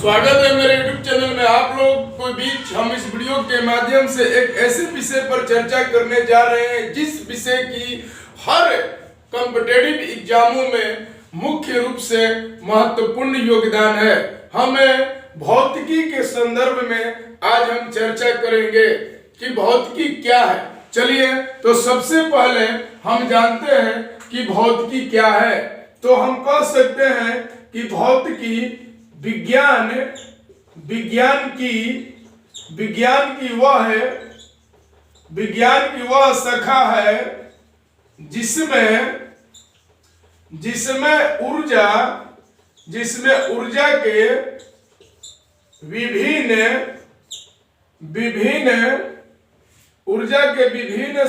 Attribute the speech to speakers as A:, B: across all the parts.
A: स्वागत है मेरे YouTube चैनल में। आप लोग के बीच हम इस वीडियो के माध्यम से एक ऐसे विषय पर चर्चा करने जा रहे हैं जिस विषय की हर कॉम्पिटिटिव एग्जामों में मुख्य रूप से महत्वपूर्ण योगदान है। हमें भौतिकी के संदर्भ में आज हम चर्चा करेंगे कि भौतिकी क्या है। चलिए, तो सबसे पहले हम जानते हैं कि भौतिकी क्या है। तो हम कह सकते हैं कि भौतिकी विज्ञान की वह शाखा है जिसमें ऊर्जा के विभिन्न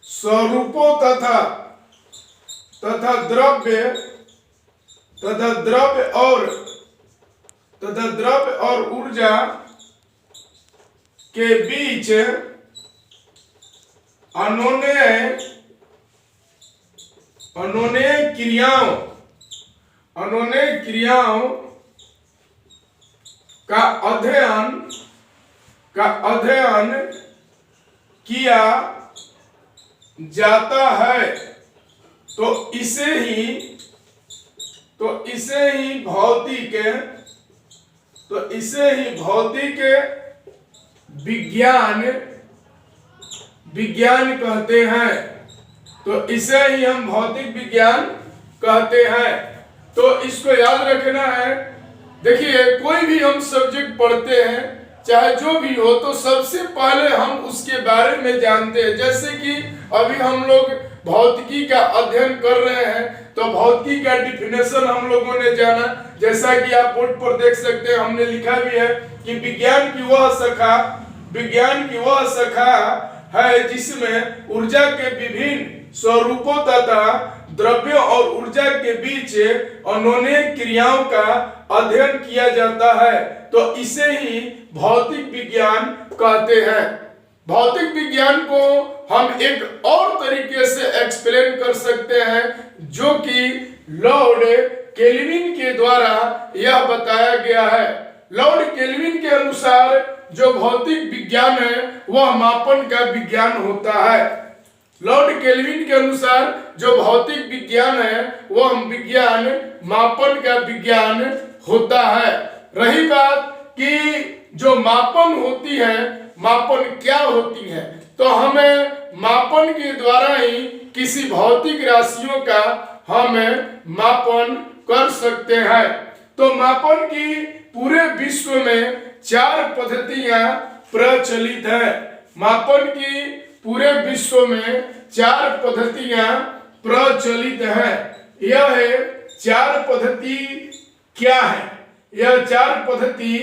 A: स्वरूपों तथा द्रव्य और ऊर्जा के बीच अनोन्य क्रियाओं का अध्ययन किया जाता है। तो इसे ही भौतिक विज्ञान कहते हैं। तो इसे ही हम भौतिक विज्ञान कहते हैं। तो इसको याद रखना है। देखिए, कोई भी हम सब्जेक्ट पढ़ते हैं, चाहे जो भी हो, तो सबसे पहले हम उसके बारे में जानते हैं। जैसे कि अभी हम लोग भौतिकी का अध्ययन कर रहे हैं, तो भौतिकी का डिफिनेशन हम लोगों ने जाना। जैसा कि आप बोर्ड पर देख सकते हैं, हमने लिखा भी है कि विज्ञान की वह शाखा है जिसमें ऊर्जा के विभिन्न स्वरूपों तथा द्रव्यों और ऊर्जा के बीच अनोन्य क्रियाओं का अध्ययन किया जाता है। तो इसे ही भौतिक विज्ञान कहते हैं। भौतिक विज्ञान को हम एक और तरीके से एक्सप्लेन कर सकते हैं, जो कि लॉर्ड केल्विन के द्वारा यह बताया गया है। लॉर्ड केल्विन के अनुसार जो भौतिक विज्ञान है वह मापन का विज्ञान होता है। लॉर्ड केल्विन के अनुसार जो भौतिक विज्ञान है वह विज्ञान मापन का विज्ञान होता है। रही बात कि जो मापन होती है, मापन क्या होती है, तो हमें मापन के द्वारा ही किसी भौतिक राशियों का हमें मापन कर सकते हैं। तो मापन की पूरे विश्व में 4 पद्धतियां प्रचलित है। मापन की पूरे विश्व में 4 पद्धतियां प्रचलित है। यह 4 पद्धति क्या है? यह 4 पद्धति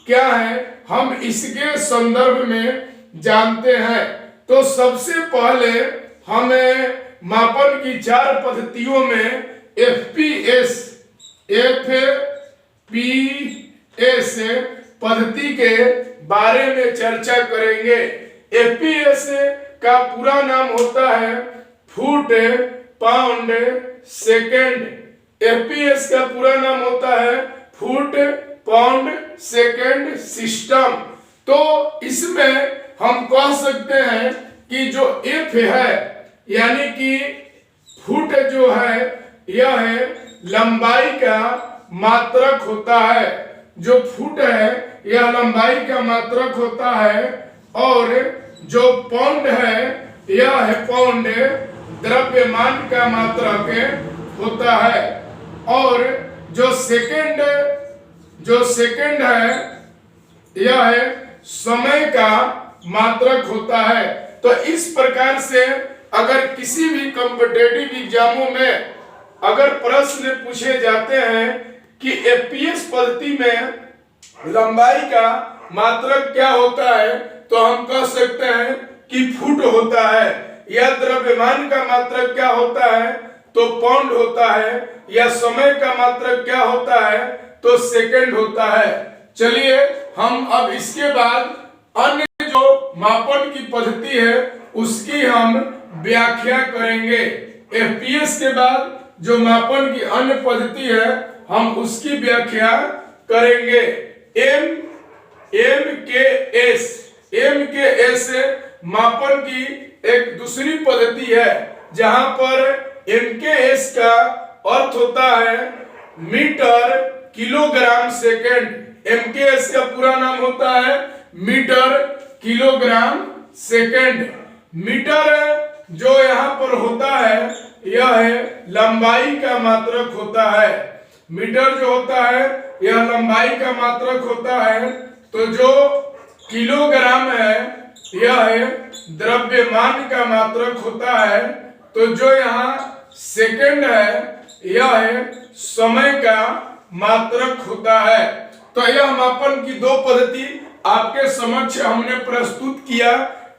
A: क्या है, हम इसके संदर्भ में जानते हैं। तो सबसे पहले हमें मापन की 4 पद्धतियों में FPS पद्धति के बारे में चर्चा करेंगे। FPS का पूरा नाम होता है फुट पाउंड सेकेंड। FPS का पूरा नाम होता है फुट पाउंड सेकेंड सिस्टम। तो इसमें हम कह सकते हैं कि जो F है, यानी कि फुट जो है, यह है लंबाई का मात्रक होता है। जो फुट है यह लंबाई का मात्रक होता है, और जो पाउंड है यह है पाउंड द्रव्यमान का मात्रक होता है, और जो सेकंड है यह है समय का मात्रक होता है। तो इस प्रकार से अगर किसी भी कॉम्पिटिटिव एग्जामों में अगर प्रश्न पूछे जाते हैं कि FPS पद्धति में लंबाई का मात्रक क्या होता है, तो हम कह सकते हैं कि फुट होता है। या द्रव्यमान का मात्रक क्या होता है, तो पाउंड होता है। या समय का मात्रक क्या होता है, तो सेकंड होता है। चलिए, हम अब इसके बाद अन्य जो मापन की पद्धति है उसकी हम व्याख्या करेंगे। FPS के बाद जो मापन की अन्य पद्धति है हम उसकी व्याख्या करेंगे। एम के एस मापन की एक दूसरी पद्धति है, जहां पर एम के एस का अर्थ होता है मीटर किलोग्राम सेकेंड। एम के एस का पूरा नाम होता है मीटर किलोग्राम सेकेंड। मीटर जो यहाँ पर होता है यह लंबाई का मात्रक होता है। मीटर जो होता है यह लंबाई का मात्रक होता है। तो जो किलोग्राम है यह द्रव्यमान का मात्रक होता है। तो जो यहाँ सेकंड है यह समय का मात्रक होता है। तो यह मापन की दो पद्धति आपके समक्ष हमने प्रस्तुत किया।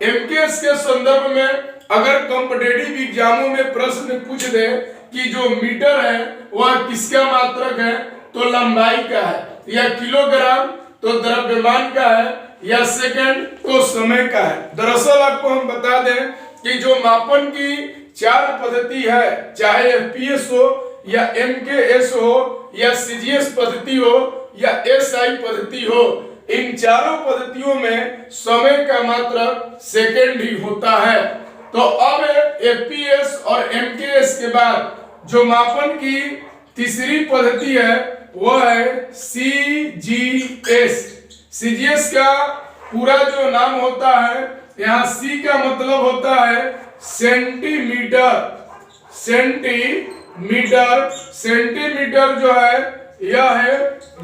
A: एमकेएस के संदर्भ में अगर कॉम्पिटिटिव एग्जामों में प्रश्न पूछ दे कि जो मीटर है वह किसका मात्रक है, तो लंबाई का है, या किलोग्राम तो द्रव्यमान का है, या सेकंड तो समय का है। दरअसल आपको हम बता दें कि जो मापन की चार पद्धति है, चाहे एफपीएस हो या एमकेएस हो या सीजीएस पद्धति हो या एसआई पद्धति हो, इन चारों पद्धतियों में समय का मात्रक सेकंड ही होता है। तो अब एफपीएस और एमकेएस के बाद जो मापन की तीसरी पद्धति है वह है सीजीएस। सीजीएस का पूरा जो नाम होता है, यहाँ सी का मतलब होता है सेंटीमीटर। सेंटीमीटर जो है यह है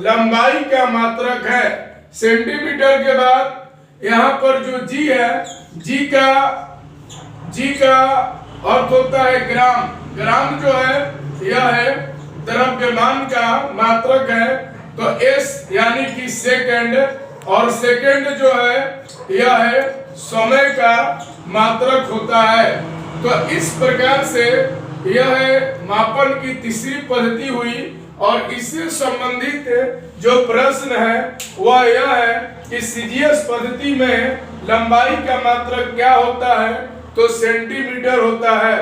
A: लंबाई का मात्रक है। सेंटीमीटर के बाद यहाँ पर जो जी है, जी का अर्थ होता है ग्राम। ग्राम जो है यह है द्रव्यमान का मात्रक है। तो एस यानी कि सेकंड, और सेकंड जो है यह है समय का मात्रक होता है। तो इस प्रकार से यह मापन की तीसरी पद्धति हुई। और इससे संबंधित जो प्रश्न है वह यह है कि सीजीएस पद्धति में लंबाई का मात्रक क्या होता है, तो सेंटीमीटर होता है।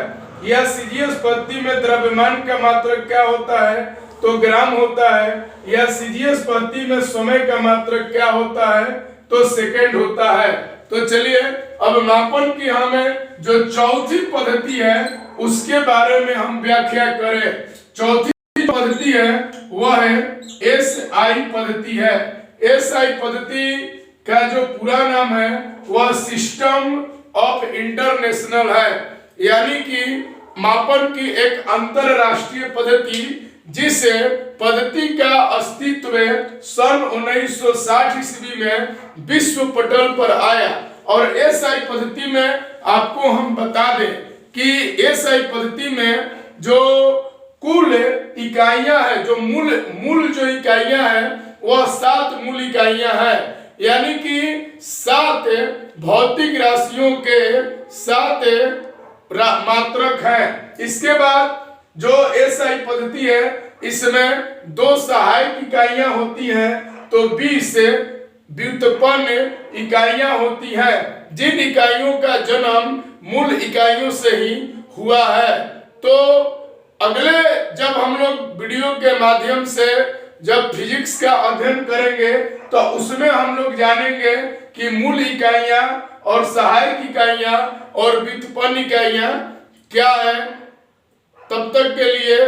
A: या सीजीएस पद्धति में द्रव्यमान का मात्रक क्या होता है, तो ग्राम होता है। या सीजीएस पद्धति में समय का मात्रक क्या होता है, तो सेकंड होता है। तो चलिए अब मापन की हमें जो चौथी पद्धति है उसके बारे में हम व्याख्या करें। चौथी पद्धति है वह है एसआई पद्धति है। एसआई पद्धति का जो पूरा नाम है वह सिस्टम ऑफ इंटरनेशनल है, यानी कि मापन की एक अंतरराष्ट्रीय पद्धति, जिस पद्धति का अस्तित्व सन 1960 ईस्वी में विश्व पटल पर आया। और एसआई पद्धति में आपको हम बता दें कि एसआई पद्धति में जो कुल इकाइयां है, जो मूल जो इकाइयां है वह 7 मूल इकाइयां है, यानी कि 7 भौतिक राशियों के 7 मात्रक हैं। इसके बाद जो एसआई पद्धति है इसमें 2 सहायक इकाइयां होती हैं, तो 20 व्युत्पन्न इकाइयां होती हैं, जिन इकाइयों का जन्म मूल इकाइयों से ही हुआ है। तो अगले जब हम लोग वीडियो के माध्यम से जब फिजिक्स का अध्ययन करेंगे तो उसमें हम लोग जानेंगे कि मूल इकाइयां और सहायक इकाइयां और व्युत्पन्न इकाइयां क्या है। तब तक के लिए